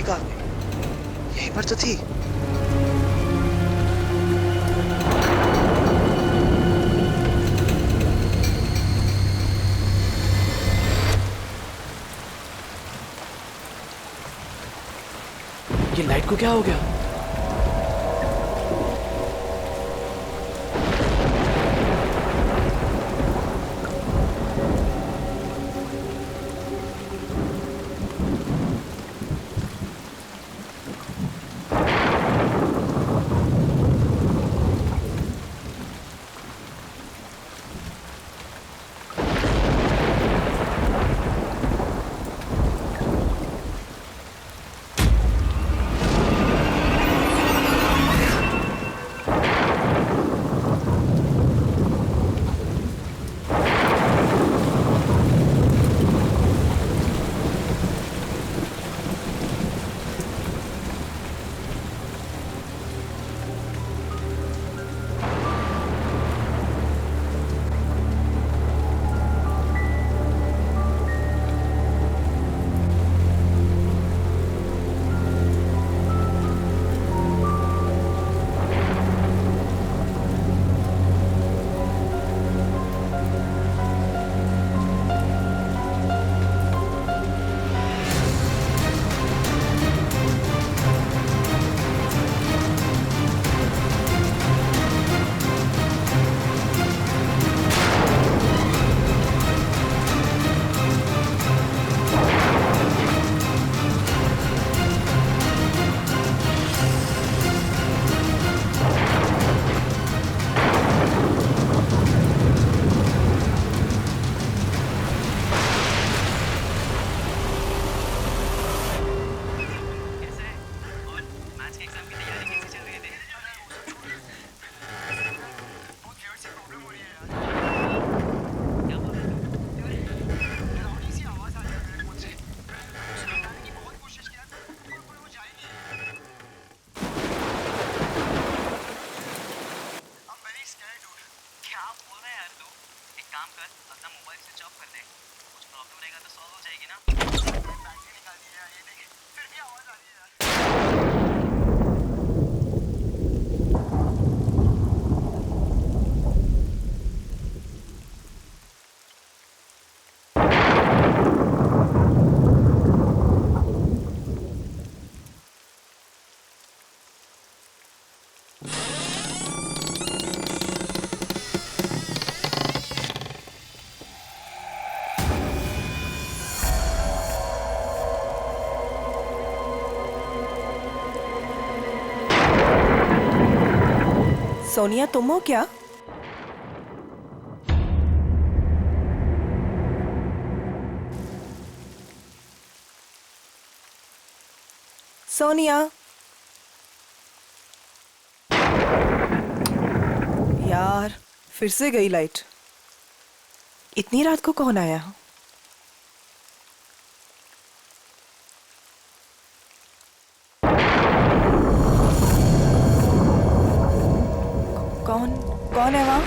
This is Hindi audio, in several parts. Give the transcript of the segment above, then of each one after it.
कहाँ गई? यहीं पर तो थी। ये लाइट को क्या हो गया? सोनिया, तुम हो क्या? सोनिया, यार फिर से गई लाइट। इतनी रात को कौन आया? कौन कौन है वहां?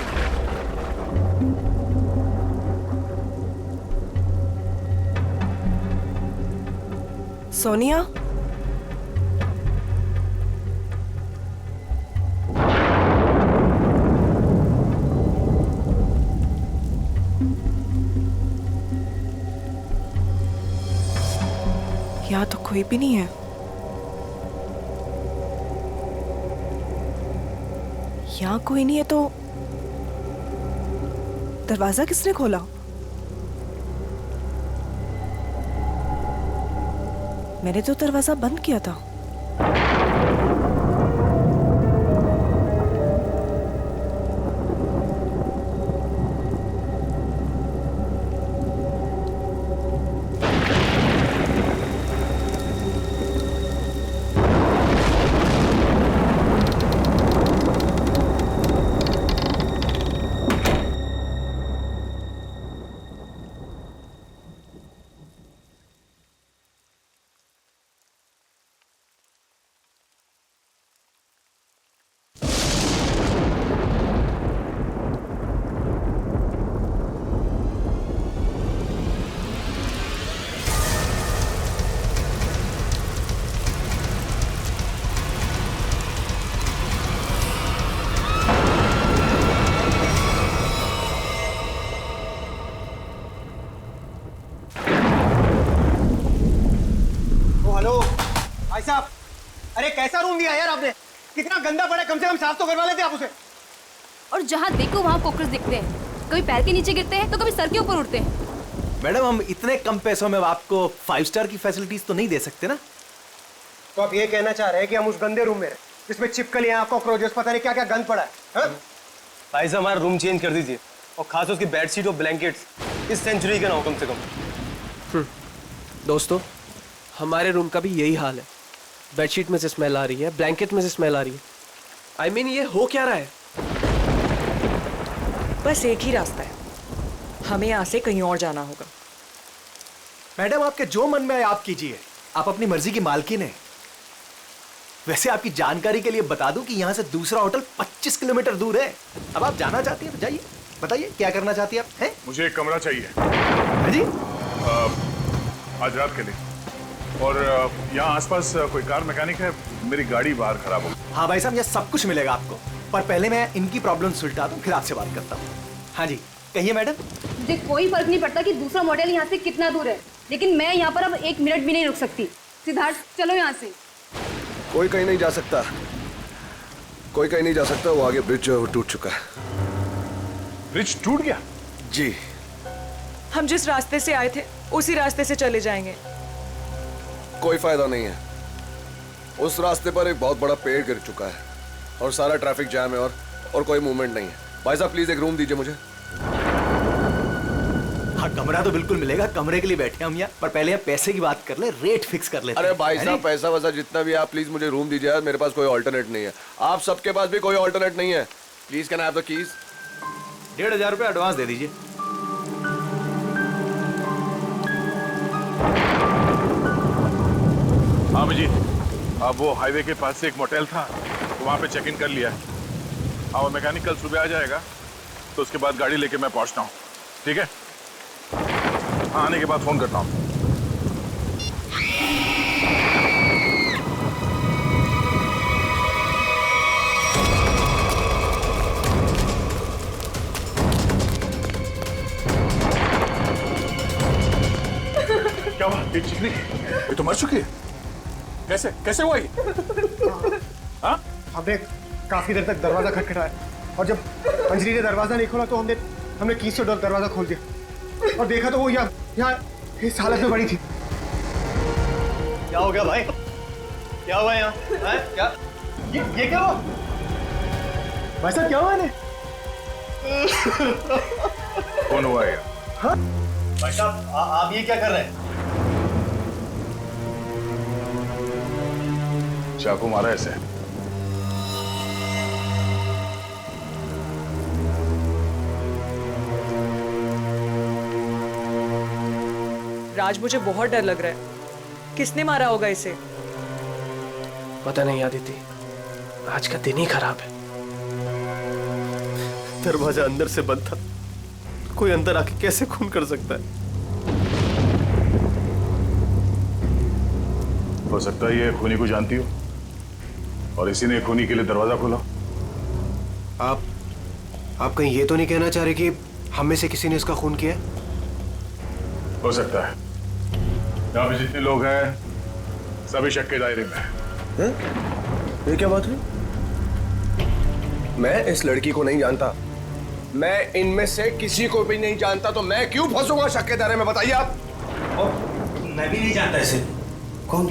सोनिया, यहाँ तो कोई भी नहीं है। यहाँ कोई नहीं है तो दरवाजा किसने खोला? मैंने तो दरवाजा बंद किया था। हेलो भाई साहब, अरे कैसा रूम दिया यार आपने? कितना गंदा पड़ा है, कम से कम साफ तो करवा लेते आप उसे। और जहाँ देखो वहाँ कॉकरोच दिखते हैं, कभी पैर के नीचे गिरते हैं तो कभी सर के ऊपर उड़ते हैं। मैडम हम इतने कम पैसों में आपको 5 स्टार की फैसिलिटीज तो नहीं दे सकते ना। तो आप ये कहना चाह रहे हैं कि हम उस गंदे रूम में रहे जिसमें छिपकलियां, कॉकरोचेस, पता नहीं क्या क्या गंद पड़ा है, हाँ? भाई साहब हमारा रूम चेंज कर दीजिए, और खास उसकी बेडशीट और ब्लैंकेट्स इस सेंचुरी के ना हो कम से कम। दोस्तों, हमारे रूम का भी यही हाल है। बेडशीट में से स्मेल आ रही है, ब्लैंकेट में से स्मेल आ रही है। I mean, ये हो क्या रहा है? बस एक ही रास्ता है, हमें यहाँ से कहीं और जाना होगा। मैडम आपके जो मन में आए आप कीजिए, आप अपनी मर्जी की मालकिन है। वैसे आपकी जानकारी के लिए बता दूं कि यहाँ से दूसरा होटल 25 किलोमीटर दूर है। अब आप जाना चाहती हैं तो जाइए, बताइए क्या करना चाहती हैं आप? हैं? मुझे एक कमरा चाहिए हाँ जी, आज रात के लिए। और यहाँ आसपास कोई कार मैकेनिक है? मेरी गाड़ी बाहर खराब हो गई। हाँ भाई साहब, ये सब कुछ मिलेगा आपको, पर पहले मैं इनकी प्रॉब्लम सुलझा दूं, फिर आपसे बात करता हूँ। हाँ जी, कहिए मैडम। मुझे कोई फर्क नहीं पड़ता कि दूसरा मॉडल यहाँ से कितना दूर है, लेकिन मैं यहाँ पर अब 1 मिनट भी नहीं रुक सकती। सिद्धार्थ, चलो यहाँ से। कोई कहीं नहीं जा सकता, कोई कहीं नहीं जा सकता। वो आगे ब्रिज जो है वो टूट चुका है। ब्रिज टूट गया? जी, हम जिस रास्ते से आए थे उसी रास्ते से चले जाएंगे। कोई फायदा नहीं है। उस रास्ते पर एक बहुत बड़ा पेड़ गिर चुका है और सारा ट्रैफिक जैम है और कोई मूवमेंट नहीं है। भाई साहब प्लीज एक रूम दीजिए मुझे। हाँ, कमरा तो बिल्कुल मिलेगा, कमरे के लिए बैठे हम यहाँ, पर पहले हम पैसे की बात कर ले, रेट फिक्स कर लेते हैं। अरे भाई साहब, पैसा वैसा जितना भी आप प्लीज मुझे रूम दीजिए यार, मेरे पास कोई ऑल्टरनेट नहीं है। आप सबके पास भी कोई ऑल्टरनेट नहीं है। Please can I have the keys? 1500 रुपये एडवांस दे दीजिए। हाँ अभिजीत, अब वो हाईवे के पास से एक मोटेल था, तो वहाँ पे चेक इन कर लिया है। और मैकेनिक कल सुबह आ जाएगा, तो उसके बाद गाड़ी लेके मैं पहुँचता हूँ, ठीक है? हाँ, आने के बाद फोन करता हूँ। क्या हुआ? ये चिकनी, ये तो मर चुकी है। कैसे कैसे हुआ ये? हाँ? हमने काफी देर तक दरवाजा खटखटाया और जब अंजलि ने दरवाजा नहीं खोला तो हमने कीज से दरवाजा खोल दिया और देखा तो वो यहाँ इस हालत में पड़ी थी। क्या हो गया भाई? क्या हुआ यहाँ? क्या ये क्या हुआ? भाई साहब क्या हुआ इन्हें? कौन हुआ ये? हाँ? भाई साहब आप ये क्या कर रहे हैं? चाकू मारा ऐसे? राज, मुझे बहुत डर लग रहा है। किसने मारा होगा इसे? पता नहीं आदिति, आज का दिन ही खराब है। दरवाजा अंदर से बंद था, कोई अंदर आके कैसे खून कर सकता है? हो सकता है ये खूनी को जानती हो और इसी ने खूनी के लिए दरवाजा खोला। आप कहीं ये तो नहीं कहना चाह रहे कि हम में से किसी ने इसका खून किया है? हो सकता है। यहाँ पे जितने लोग हैं सभी शक के दायरे में हैं। ये क्या बात हुई? मैं इस लड़की को नहीं जानता, मैं इनमें से किसी को भी नहीं जानता, तो मैं क्यों फंसूंगा शक के दायरे में? बताइए आप। मैं भी नहीं जानता इसे। कौन?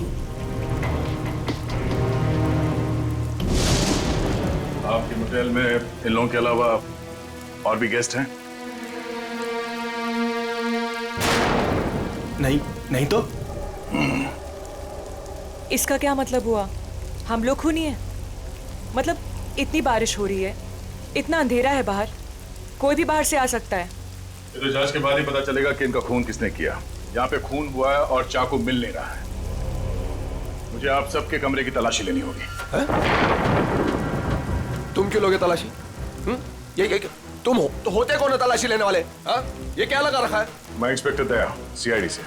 आपके मोटेल में इन लोगों के अलावा और भी गेस्ट हैं? नहीं तो इसका क्या मतलब हुआ? हम लोग खूनी हैं? मतलब इतनी बारिश हो रही है, इतना अंधेरा है बाहर, कोई भी बाहर से आ सकता है। ये तो जांच के बाद ही पता चलेगा कि इनका खून किसने किया। यहाँ पे खून हुआ है और चाकू मिल नहीं रहा है। मुझे आप सबके कमरे की तलाशी लेनी होगी। तुम क्यों लोगे तलाशी? ये तुम हो तो होते कौन है तलाशी लेने वाले? हाँ? ये क्या लगा रखा है? मैं इंस्पेक्टर दया, सीआईडी से।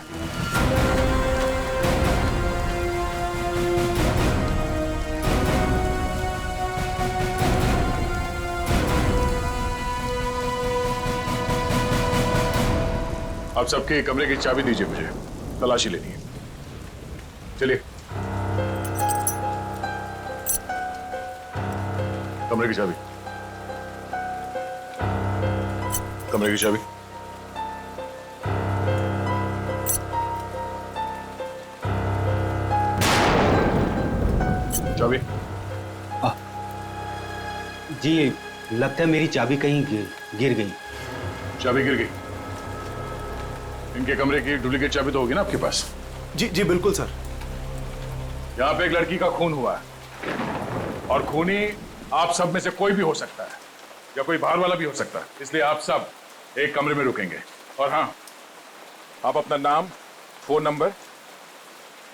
आप सबके कमरे की चाबी दीजिए, मुझे तलाशी लेनी है। चलिए। कमरे की चाबी, कमरे की चाबी। चाबी। जी लगता है मेरी चाबी कहीं गिर गई। चाबी गिर गई। इनके कमरे की डुप्लीकेट चाबी तो होगी ना आपके पास? जी जी बिल्कुल सर। यहाँ पे एक लड़की का खून हुआ है और खूनी आप सब में से कोई भी हो सकता है या कोई बाहर वाला भी हो सकता है, इसलिए आप सब एक कमरे में रुकेंगे। और हाँ, आप अपना नाम, फोन नंबर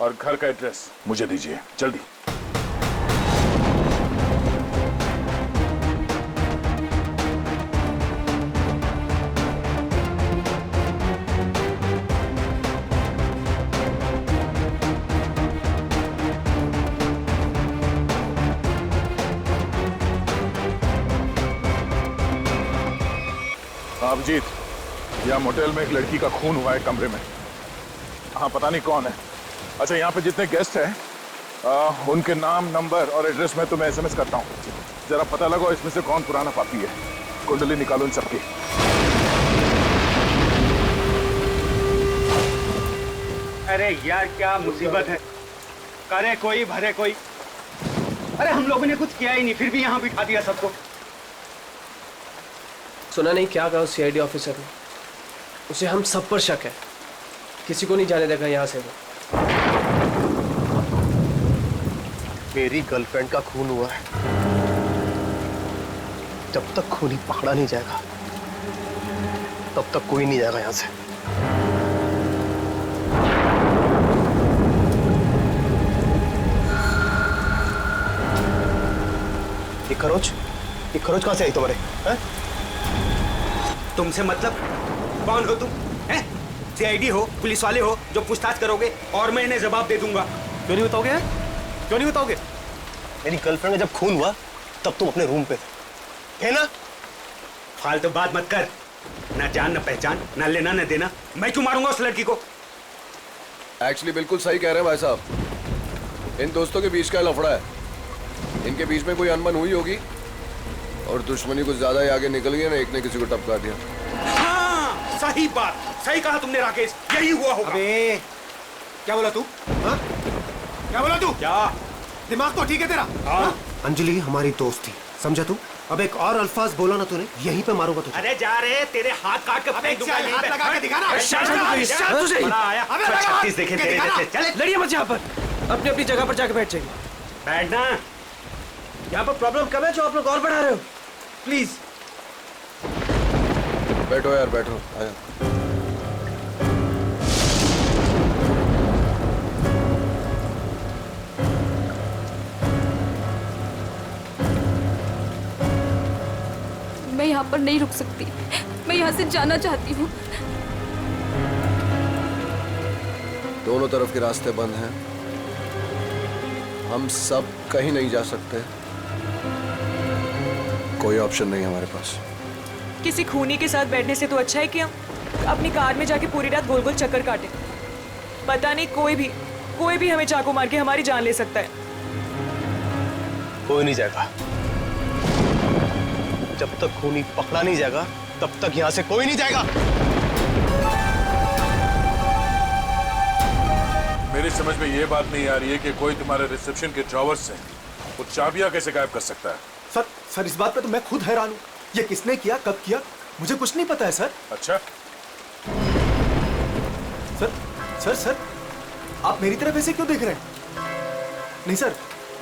और घर का एड्रेस मुझे दीजिए जल्दी। अभिजीत, यहाँ मोटेल में एक लड़की का खून हुआ है कमरे में। हाँ, पता नहीं कौन है। अच्छा, यहाँ पे जितने गेस्ट हैं उनके नाम, नंबर और एड्रेस में तुम्हें SMS करता हूँ। जरा पता लगाओ इसमें से कौन पुराना पापी है। कुंडली निकालो इन सबकी। अरे यार क्या मुसीबत है, करे कोई भरे कोई। अरे हम लोगों ने कुछ किया ही नहीं, फिर भी यहाँ बिठा दिया सबको। सुना नहीं क्या कहा उस CID ऑफिसर ने? उसे हम सब पर शक है, किसी को नहीं जाने देगा यहाँ से वो। मेरी गर्लफ्रेंड का खून हुआ है, जब तक खूनी पकड़ा नहीं जाएगा तब तक कोई नहीं जाएगा यहाँ से। ये खरोच कहाँ से आई तुम्हारे? हैं? तुमसे मतलब? कौन हो तुम? हैं? CID हो, पुलिस वाले हो जो पूछताछ करोगे और मैं इन्हें जवाब दे दूंगा। क्यों नहीं बताओगे? क्यों नहीं बताओगे? मेरी गर्लफ्रेंड का जब खून हुआ तब तुम अपने रूम पे थे ना? फालतू बात मत कर। ना जान ना पहचान, ना लेना ना देना। मैं क्यों मारूंगा उस लड़की को? एक्चुअली बिल्कुल सही कह रहे हैं भाई साहब। इन दोस्तों के बीच का लफड़ा है। इनके बीच में कोई अनबन हुई होगी और दुश्मनी कुछ ज्यादा ही आगे निकल गई ना, एक ने किसी को टपका दिया। हाँ, सही बात, सही कहा तुमने राकेश, यही हुआ होगा। अबे क्या बोला तू? हाँ? क्या बोला तू? क्या दिमाग तो ठीक है तेरा? हाँ? अंजलि हमारी दोस्त थी, समझा तू? अब एक और अल्फाज बोला ना तूने, यहीं पे मारूंगा तुझे। अरे जा रहे, तेरे हाथ काट के फेंक दूंगा यहीं पे। हाथ लगा के दिखा ना। बड़ा आया, 36 देखे तेरे जैसे। चल लड़िए मत यहाँ पर, अपनी अपनी जगह पर जाकर बैठ जाइए। बैठना। यहाँ पर प्रॉब्लम कब है जो आप लोग और बढ़ा रहे हो? प्लीज बैठो यार, बैठो। आया। मैं यहाँ पर नहीं रुक सकती, मैं यहाँ से जाना चाहती हूँ। दोनों तरफ के रास्ते बंद हैं। हम सब कहीं नहीं जा सकते। कोई ऑप्शन नहीं है हमारे पास। किसी खूनी के साथ बैठने से तो अच्छा है कि हम अपनी कार में जाके पूरी रात गोल गोल चक्कर काटें। पता नहीं कोई भी हमें चाकू मार के हमारी जान ले सकता है। कोई नहीं जाएगा। जब तक खूनी पकड़ा नहीं जाएगा तब तक यहाँ से कोई नहीं जाएगा। मेरी समझ में ये बात नहीं आ रही है कि कोई तुम्हारे रिसेप्शन के ड्रॉवर से वो चाबियां कैसे गायब कर सकता है। सर इस बात पे तो मैं खुद हैरान हूँ। ये किसने किया, कब किया, मुझे कुछ नहीं पता है सर। अच्छा, सर आप मेरी तरफ ऐसे क्यों देख रहे हैं? नहीं सर,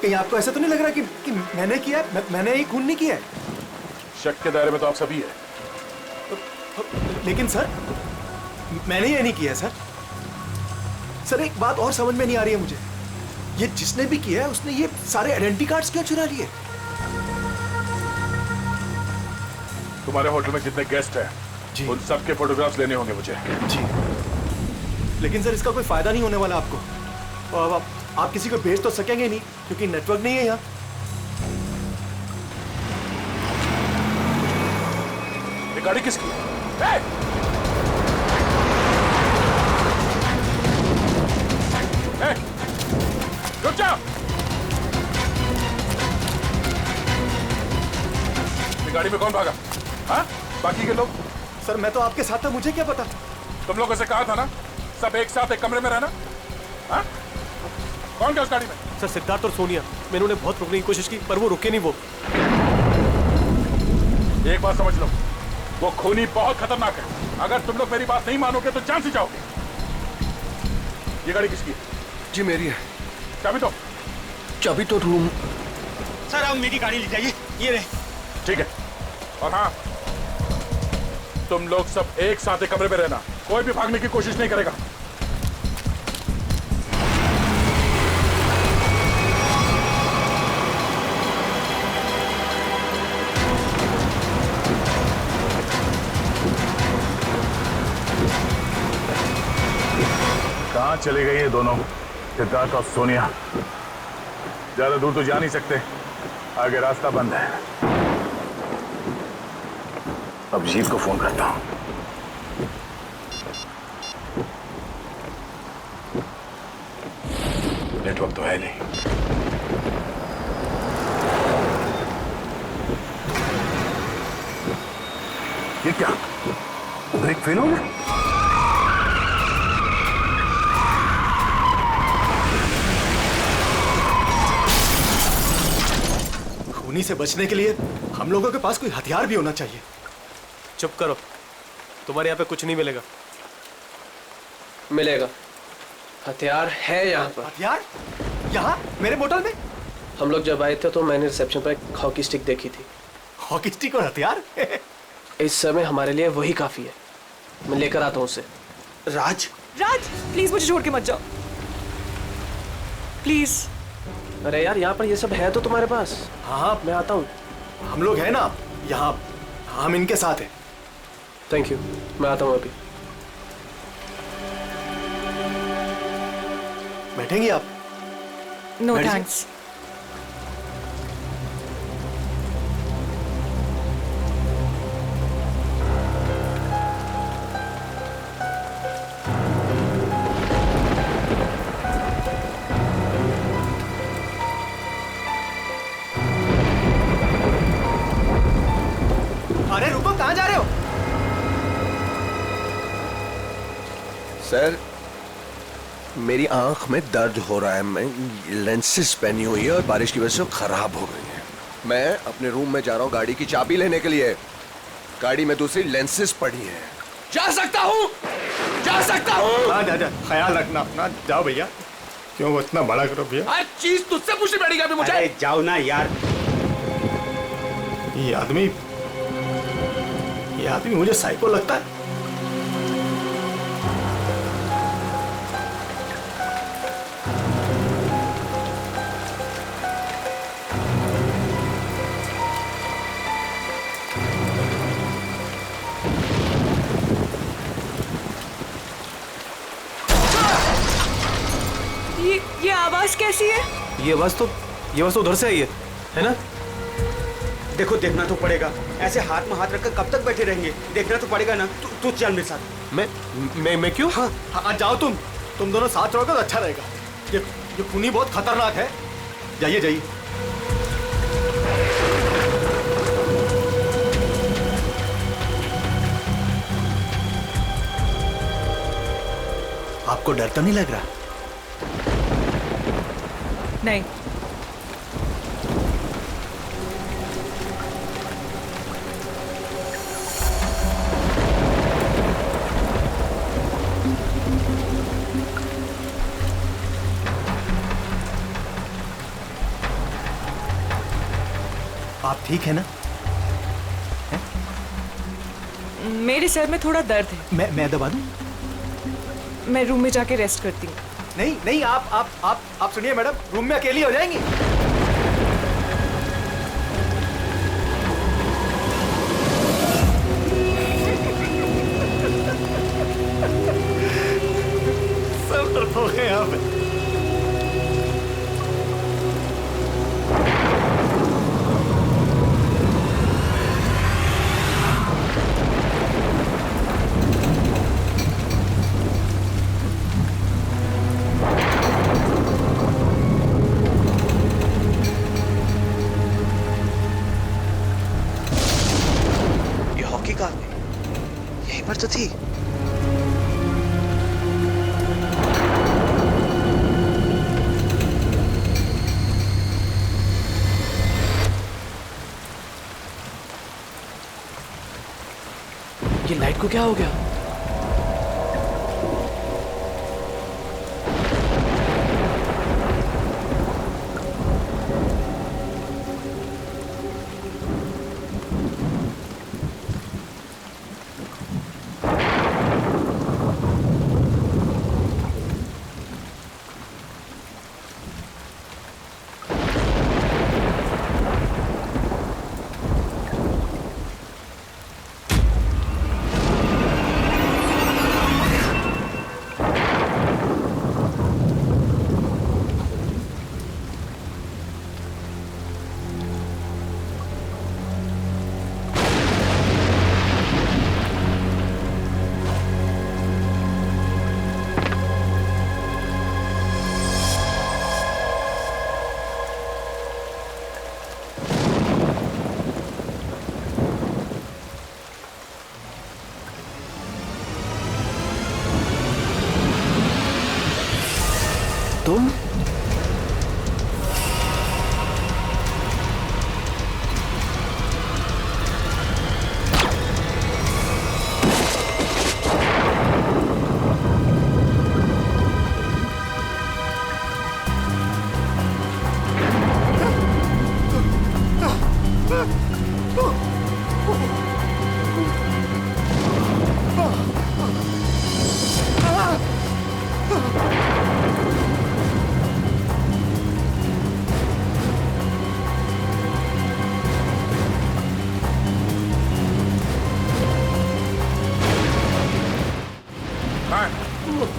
कहीं आपको ऐसा तो नहीं लग रहा कि मैंने किया है? मैंने ही खून नहीं किया है। शक के दायरे में तो आप सभी है। लेकिन सर मैंने ये नहीं किया है सर। एक बात और समझ में नहीं आ रही है मुझे। ये जिसने भी किया है उसने ये सारे आइडेंटिटी कार्ड्स क्यों चुरा लिए? तुम्हारे होटल में जितने गेस्ट हैं उन सबके फोटोग्राफ्स लेने होंगे मुझे। जी, लेकिन सर इसका कोई फायदा नहीं होने वाला आपको। और आप किसी को भेज तो सकेंगे नहीं क्योंकि नेटवर्क नहीं है यहाँ। ये गाड़ी किसकी है? रुक जाओ। गाड़ी में कौन भागा? हाँ? बाकी के लोग? सर मैं तो आपके साथ था, मुझे क्या पता। तुम लोगों से कहा था ना सब एक साथ एक कमरे में रहना। हाँ? कौन गया उस गाड़ी में? सर सिद्धार्थ और सोनिया। मैंने उन्हें बहुत रोकने की कोशिश की पर वो रुके नहीं। वो एक बात समझ लो, वो खूनी बहुत खतरनाक है। अगर तुम लोग मेरी बात नहीं मानोगे तो जान से जाओगे। ये गाड़ी किसकी है? जी मेरी है। चाबी दो। चाबी तो रूम। सर अब मेरी गाड़ी ले जाइए, ये रहे। ठीक है। और हाँ, तुम लोग सब एक साथ एक कमरे में रहना, कोई भी भागने की कोशिश नहीं करेगा। कहाँ चली गई ये दोनों, सिद्धार्थ और सोनिया? ज्यादा दूर तो जा नहीं सकते, आगे रास्ता बंद है। अब जीत को फोन करता हूं। नेटवर्क तो है नहीं। ये क्या, ब्रेक फेल हो गया? खूनी से बचने के लिए हम लोगों के पास कोई हथियार भी होना चाहिए। चुप करो, तुम्हारे यहाँ पे कुछ नहीं मिलेगा। मिलेगा, हथियार है यहाँ पर। हथियार? यहाँ मेरे बोतल में? हम लोग जब आए थे तो मैंने रिसेप्शन पर एक हॉकी स्टिक देखी थी। हॉकी स्टिक और हथियार? इस समय हमारे लिए वही काफी है। मैं लेकर आता हूँ उसे। राज, राज प्लीज मुझे छोड़ के मत जाओ, प्लीज। अरे यार यहाँ पर ये सब है तो तुम्हारे पास। हाँ मैं आता हूँ। हम लोग हैं ना यहाँ, हम इनके साथ हैं। थैंक यू, मैं आता हूँ अभी। बैठेंगी आप? नो बैठ थैंक्स। अरे रुको, कहाँ जा रहे हो? सर मेरी आंख में दर्द हो रहा है, मैं लेंसेज पहनी हुई है और बारिश की वजह से खराब हो गई है। मैं अपने रूम में जा रहा हूँ गाड़ी की चाबी लेने के लिए। गाड़ी में दूसरी लेंसेज पड़ी है। जा सकता हूँ, जा सकता हूँ। हाँ जा, ख्याल रखना अपना। जाओ भैया। क्यों वो इतना बड़ा करो भैया? हर चीज तुझसे पूछनी पड़ेगी अभी मुझे। अरे जाओ ना यार। ये आदमी मुझे साइको लगता है। ये आवाज कैसी है? ये आवाज तो उधर से आई है ना? देखो देखना तो पड़ेगा, ऐसे हाथ में हाथ रखकर कब तक बैठे रहेंगे? देखना तो पड़ेगा ना। तू चल मेरे साथ। मैं क्यों? हाँ जाओ तुम दोनों साथ रहोगे तो अच्छा रहेगा। ये खूनी बहुत खतरनाक है। जाइए जाइए। आपको डर तो नहीं लग रहा? नहीं। आप ठीक है ना? मेरे सर में थोड़ा दर्द है। मैं दबा दूं? मैं रूम में जाके रेस्ट करती हूँ। नहीं, आप सुनिए मैडम, रूम में अकेली हो जाएंगी। सब डरपोक हैं यहाँ पे। थी। ये लाइट को क्या हो गया? तुम?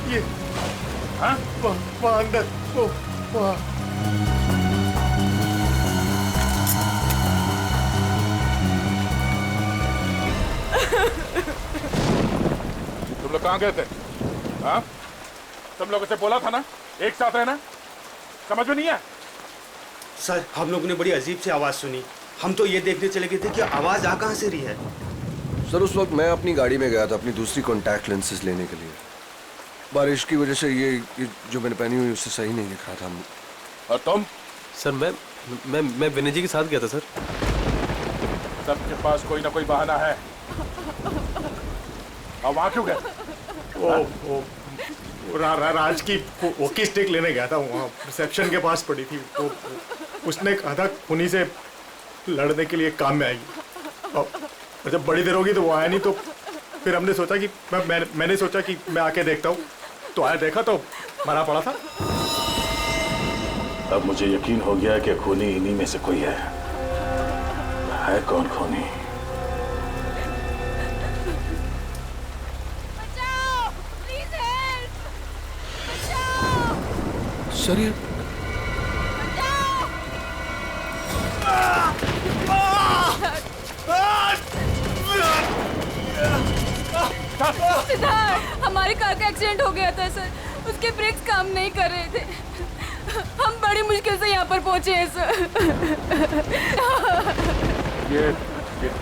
ये हाँ? वहाँ अंदर वहाँ तुम लोग कहाँ गए थे? हाँ? तुम लोगों से बोला था ना एक साथ रहना, समझ में नहीं है? सर हम लोगों ने बड़ी अजीब सी आवाज सुनी, हम तो ये देखने चले गए थे कि आवाज आ कहाँ से रही है। सर उस वक्त मैं अपनी गाड़ी में गया था अपनी दूसरी कॉन्टैक्ट लेंसेज लेने के लिए। बारिश की वजह से ये जो मैंने पहनी हुई उससे सही नहीं दिख रहा था। और तुम? सर मैं विनय जी के साथ गया था सर। सबके पास कोई ना कोई बहाना है। और वहाँ क्यों गए? राज की वॉकी स्टिक लेने गया था, वहाँ रिसेप्शन के पास पड़ी थी। उसने कहा था खूनी से लड़ने के लिए काम में आएगी, और जब बड़ी देर होगी तो वो आया नहीं। तो फिर हमने सोचा कि मैंने सोचा कि मैं आके देखता हूँ, तो आया, देखा तो मरा पड़ा था। अब मुझे यकीन हो गया कि खूनी इन्हीं में से कोई है। कौन खूनी? सर ये सिद्धार्थ, हमारी कार का एक्सीडेंट हो गया था सर, उसके ब्रेक्स काम नहीं कर रहे थे, हम बड़ी मुश्किल से यहाँ पर पहुँचे हैं सर। ये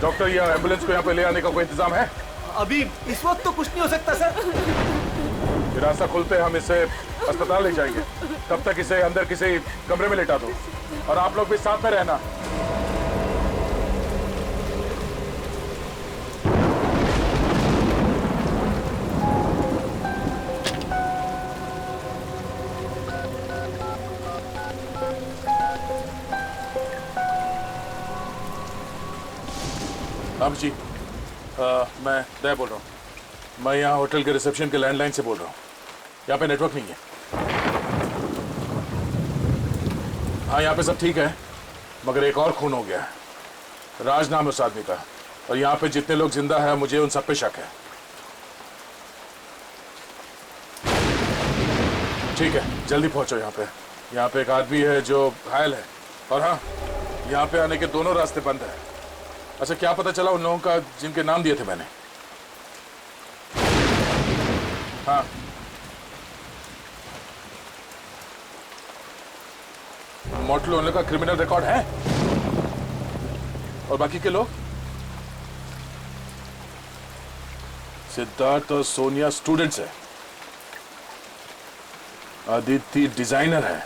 डॉक्टर या एम्बुलेंस को यहाँ पे ले आने का कोई इंतजाम है? अभी इस वक्त तो कुछ नहीं हो सकता सर। रास्ता खुलते हम इसे अस्पताल ले जाएंगे, तब तक इसे अंदर किसी कमरे में लेटा दो, और आप लोग भी साथ में रहना। हम जी, मैं दया बोल रहा हूँ। मैं यहाँ होटल के रिसेप्शन के लैंडलाइन से बोल रहा हूँ। यहाँ पे नेटवर्क नहीं है। हाँ, यहाँ पे सब ठीक है, मगर एक और खून हो गया है। राज नाम है उस आदमी का, और यहाँ पे जितने लोग जिंदा हैं मुझे उन सब पे शक है। ठीक है, जल्दी पहुंचो यहाँ पे। यहाँ पे एक आदमी है जो घायल है, और हाँ, यहाँ पे आने के दोनों रास्ते बंद है। अच्छा, क्या पता चला उन लोगों का जिनके नाम दिए थे मैंने? हाँ, मोटलो उन लोगों का क्रिमिनल रिकॉर्ड है, और बाकी के लोग? सिद्धार्थ और सोनिया स्टूडेंट्स है, अदिति डिजाइनर है,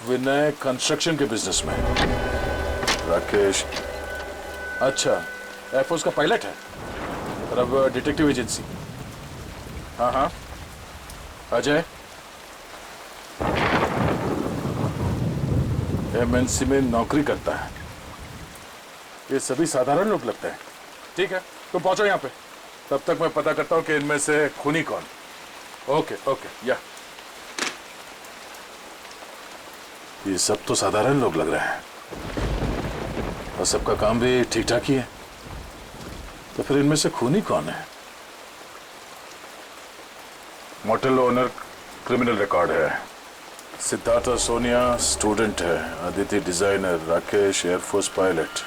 विनय कंस्ट्रक्शन के बिजनेस में, राकेश अच्छा एयरफोर्स का पायलट है और अब डिटेक्टिव एजेंसी। हाँ हाँ अजय एमएनसी में नौकरी करता है। ये सभी साधारण लोग लगते हैं। ठीक है तुम पहुंचो यहाँ पे, तब तक मैं पता करता हूँ कि इनमें से खूनी कौन। ओके ओके या ये सब तो साधारण लोग लग रहे हैं और सबका काम भी ठीक ठाक ही है, तो फिर इनमें से खूनी कौन है? मोटेल ओनर क्रिमिनल रिकॉर्ड है, सिद्धार्थ और सोनिया स्टूडेंट है, Aditi designer, Rakesh air force pilot.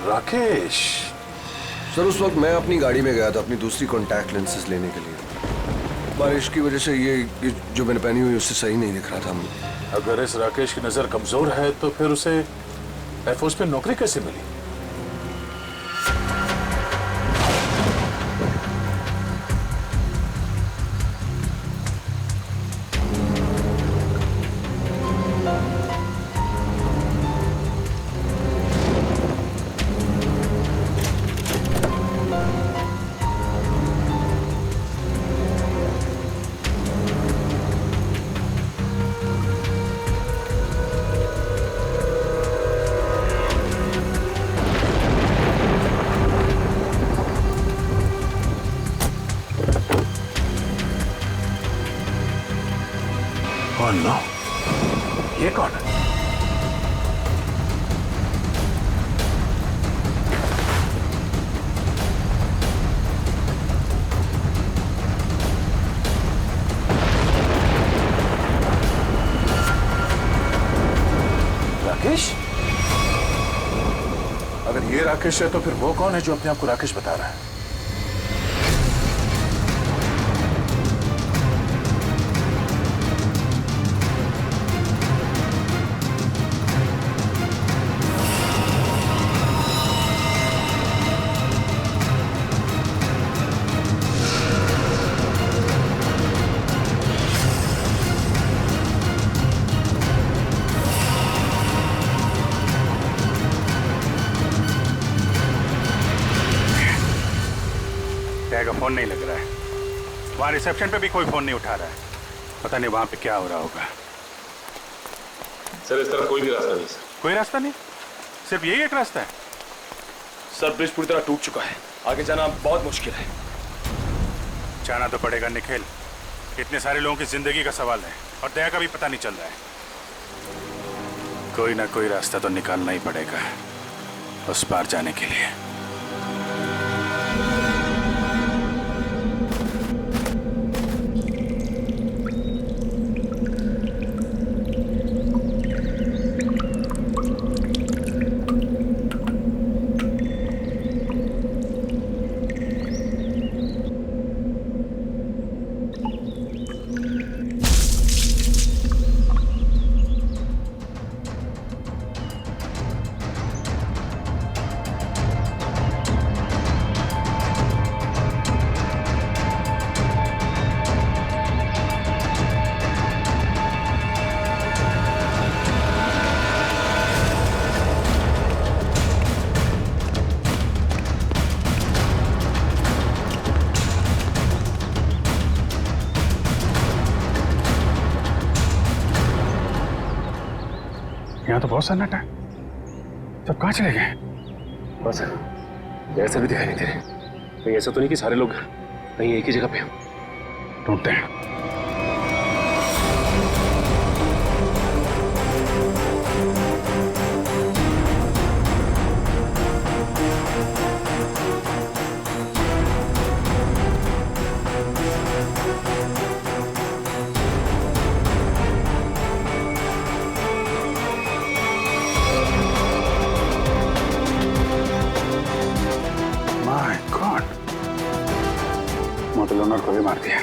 Rakesh sir उस वक्त मैं अपनी गाड़ी में गया था अपनी दूसरी कॉन्टैक्ट लेंसेज लेने के लिए। बारिश की वजह से ये जो मैंने पहनी हुई उससे सही नहीं दिख रहा था। अगर इस राकेश की नजर कमजोर है तो फिर उसे एयरफोर्स में नौकरी कैसे मिली? नो, ये कौन है? राकेश? अगर ये राकेश है तो फिर वो कौन है जो अपने आप को राकेश बता रहा है? का फोन नहीं लग रहा है, वहां रिसेप्शन पे भी कोई फोन नहीं उठा रहा है, पता नहीं वहां पे क्या हो रहा होगा। सर इस तरफ कोई भी रास्ता नहीं। सर कोई रास्ता नहीं, सिर्फ यही एक रास्ता है। सर ब्रिज पूरी तरह टूट चुका है, आगे जाना बहुत मुश्किल है। जाना तो पड़ेगा निखिल, इतने सारे लोगों की जिंदगी का सवाल है और दया का भी पता नहीं चल रहा है। कोई ना कोई रास्ता तो निकालना ही पड़ेगा उस पार जाने के लिए। यहाँ तो बहुत सन्नाटा है, सब कहाँ चले गए? बस ऐसा भी दिखाई नहीं दे रहे। कहीं ऐसा तो नहीं कि सारे लोग कहीं एक ही जगह पे हो? ढूंढते हैं। मोटेल ओनर को भी मार दिया।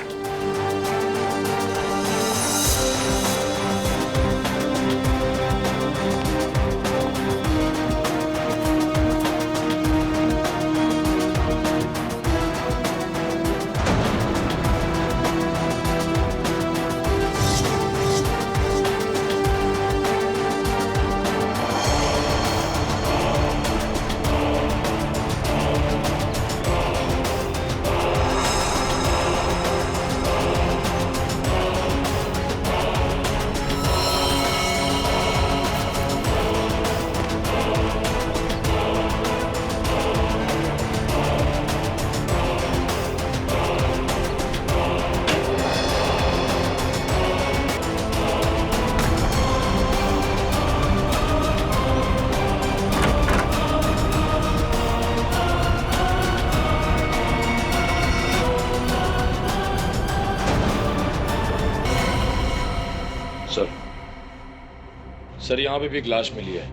सर यहाँ पे भी एक लाश मिली है।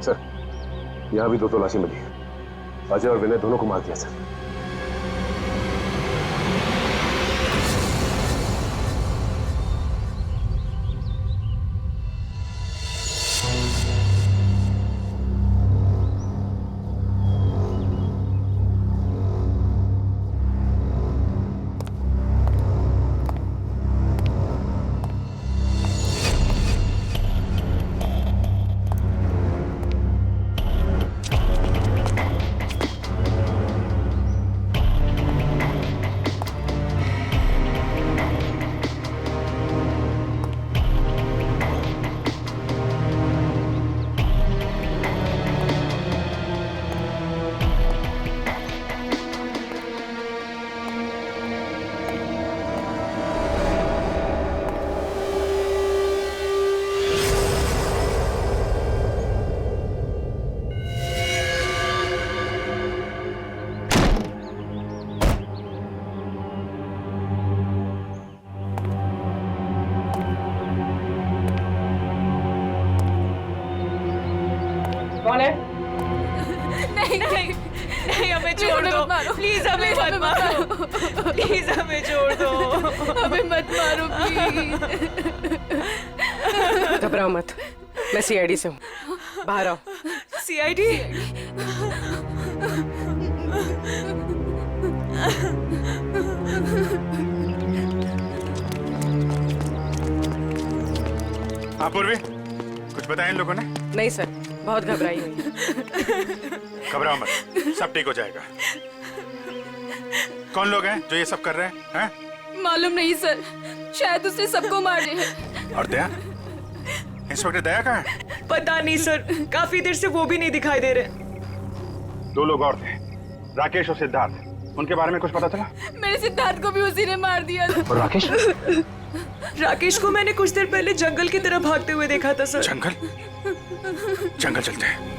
सर यहाँ भी 2 लाशें मिली है। अजय और विनय दोनों को मार दिया सर। कौन है? नहीं नहीं नहीं, हमें छोड़ दो प्लीज, हमें मत मारो प्लीज, हमें छोड़ दो, हमें मत मारो प्लीज। घबराओ मत, मैं सीआईडी से हूँ, बाहर आओ। सीआईडी? हाँ पूर्वी, कुछ बताया इन लोगों ने? नहीं सर, बहुत घबराई हुई है। घबराओ मत, सब ठीक हो जाएगा। कौन लोग हैं जो ये सब कर रहे हैं? मालूम नहीं सर, शायद उसने सबको मार दिया है। और दया? इंस्पेक्टर दया कहाँ है? पता नहीं सर, काफी देर से वो भी नहीं दिखाई दे रहे। 2 लोग और थे, राकेश और सिद्धार्थ। उनके बारे में कुछ पता चला? मेरे सिद्धार्थ को भी उसी ने मार दिया। और राकेश? राकेश को मैंने कुछ देर पहले जंगल की तरफ भागते हुए देखा था सर। जंगल? जंगल चलते हैं।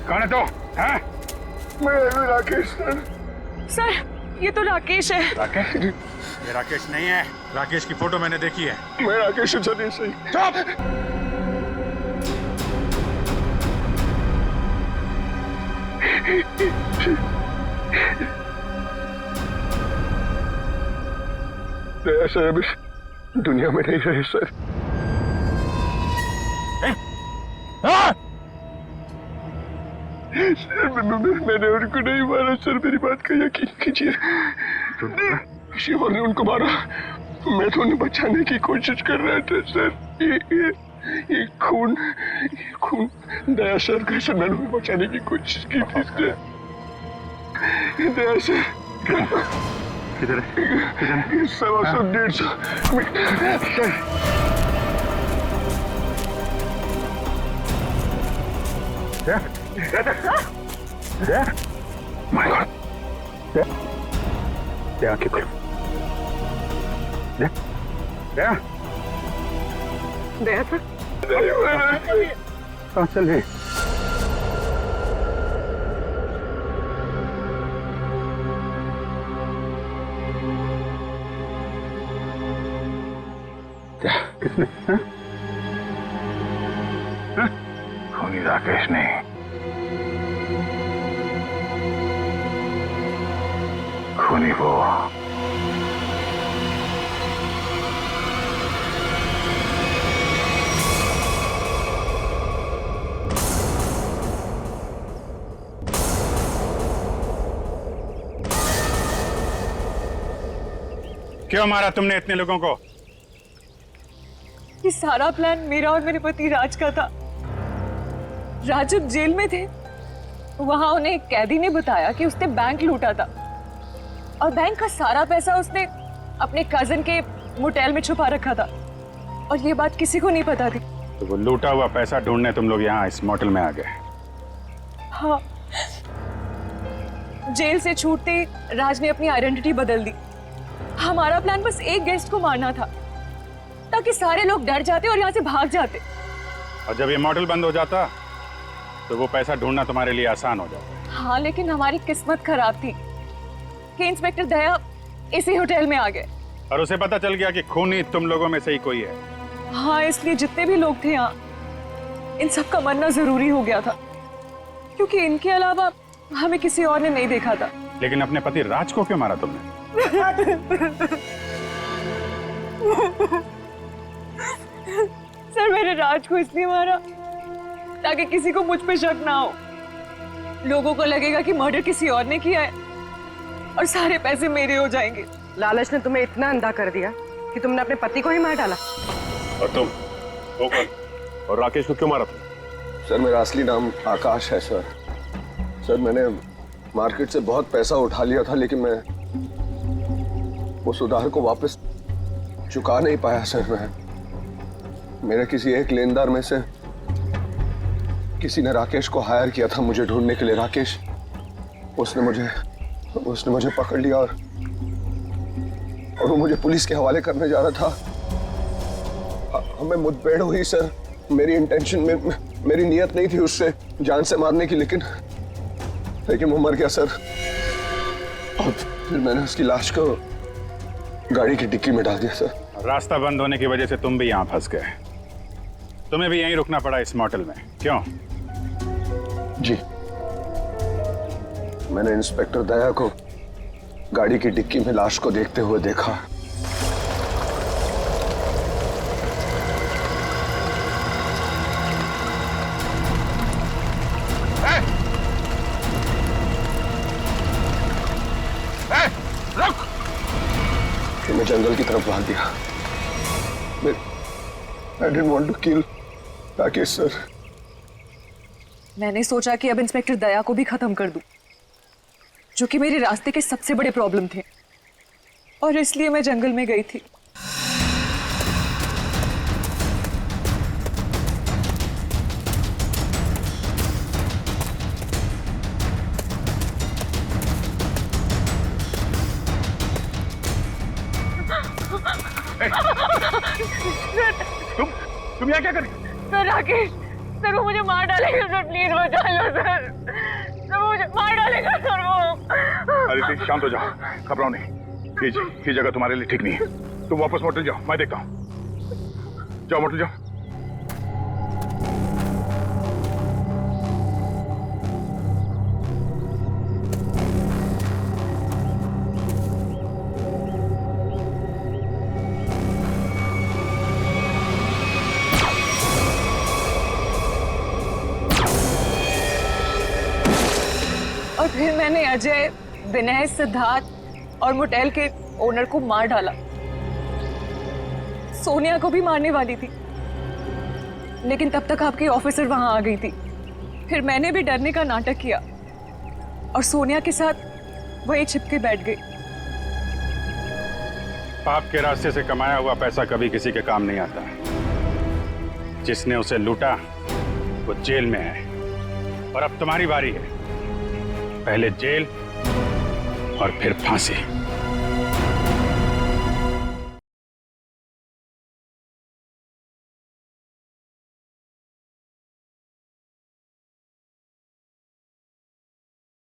कौन है तो? हैं? मैं राकेश सर, ये तो राकेश है। राकेश? ये राकेश नहीं है। राकेश की फोटो मैंने देखी है। मैं राकेश हूँ। चलिए सही। चुप! दया सर अभी दुनिया में नहीं रहे सर। सर मैंने उनको नहीं मारा सर, मेरी बात का यकीन कीजिए। किसी और ने उनको मारा, मैं तो उन्हें बचाने की कोशिश कर रहा था सर। ये खून दया सर का सर, मैंने उन्हें बचाने की कोशिश की थी सर। दया सर किधर है? 100-150 माय गॉड। दया आंखें खोलो। दया दया सर, कहाँ चले? किसने? खूनी राकेश नहीं, खूनी वो। क्यों मारा तुमने इतने लोगों को? ये सारा प्लान मेरा और मेरे पति राज का था। राज जब जेल में थे वहां उन्हें एक कैदी ने बताया कि उसने बैंक लूटा था और बैंक का सारा पैसा उसने अपने कजन के मोटेल में छुपा रखा था और ये बात किसी को नहीं पता थी। तो वो लूटा हुआ पैसा ढूंढने तुम लोग यहाँ इस मोटेल में आ गए? हाँ, जेल से छूटते ही राज ने अपनी आइडेंटिटी बदल दी। हमारा प्लान बस एक गेस्ट को मारना था ताकि सारे लोग डर जाते और यहाँ से भाग जाते। और जब ये मोटेल बंद हो जाता तो वो पैसा ढूंढना तुम्हारे लिए आसान हो जाता। हाँ, लेकिन हमारी किस्मत खराब थी कि इंस्पेक्टर दया इसी होटल में आ गए और उसे पता चल गया कि खूनी तुम लोगों में से ही कोई है। हाँ, इसलिए जितने भी लोग थे यहाँ इन सब का मरना जरूरी हो गया था क्योंकि इनके अलावा हमें किसी और ने नहीं देखा था। लेकिन अपने पति राज को क्यों मारा तुमने? सर, मैंने राज को इसलिए मारा ताकि किसी को मुझ पे शक ना हो। लोगों को लगेगा कि मर्डर किसी और ने किया है और सारे पैसे मेरे हो जाएंगे। लालच ने तुम्हें इतना अंधा कर दिया कि तुमने अपने पति को ही मार डाला। और तुम वो कौन? और राकेश को क्यों मारा तुम? सर, मेरा असली नाम आकाश है सर। सर, मैंने मार्केट से बहुत पैसा उठा लिया था लेकिन मैं उस उधार को वापस चुका नहीं पाया सर। मेरे किसी एक लेनदार में से किसी ने राकेश को हायर किया था मुझे ढूंढने के लिए। राकेश उसने मुझे पकड़ लिया और वो मुझे पुलिस के हवाले करने जा रहा था। हमें मुठभेड़ हुई सर। मेरी इंटेंशन में मेरी नियत नहीं थी उससे जान से मारने की, लेकिन वो मर गया सर। और फिर मैंने उसकी लाश को गाड़ी की डिक्की में डाल दिया सर। रास्ता बंद होने की वजह से तुम भी यहाँ फंस गए। तुम्हें भी यहीं रुकना पड़ा इस मोटेल में, क्यों? जी, मैंने इंस्पेक्टर दया को गाड़ी की डिक्की में लाश को देखते हुए देखा। फिर मैं जंगल की तरफ भाग गया। I didn't want to kill Rakesh sir. मैंने सोचा कि अब इंस्पेक्टर दया को भी खत्म कर दूं, जो कि मेरे रास्ते के सबसे बड़े प्रॉब्लम थे, और इसलिए मैं जंगल में गई थी। तुम यहाँ क्या कर रही? सर, राकेश सर, वो मुझे मार डालेगा सर, प्लीज बचा लो सर। सर, मुझे मार डालेगा सर वो। अदिति, शांत हो जाओ, घबराओ नहीं। ये जगह तुम्हारे लिए ठीक नहीं है। तुम वापस मोटेल जाओ, मैं देखता हूँ। जाओ मोटेल जाओ। और फिर मैंने अजय, विनय, सिद्धार्थ और मोटेल के ओनर को मार डाला। सोनिया को भी मारने वाली थी, लेकिन तब तक आपकी ऑफिसर वहां आ गई थी। फिर मैंने भी डरने का नाटक किया और सोनिया के साथ वहीं छिपके बैठ गई। पाप के रास्ते से कमाया हुआ पैसा कभी किसी के काम नहीं आता। जिसने उसे लूटा वो जेल में है और अब तुम्हारी बारी है। पहले जेल और फिर फांसी।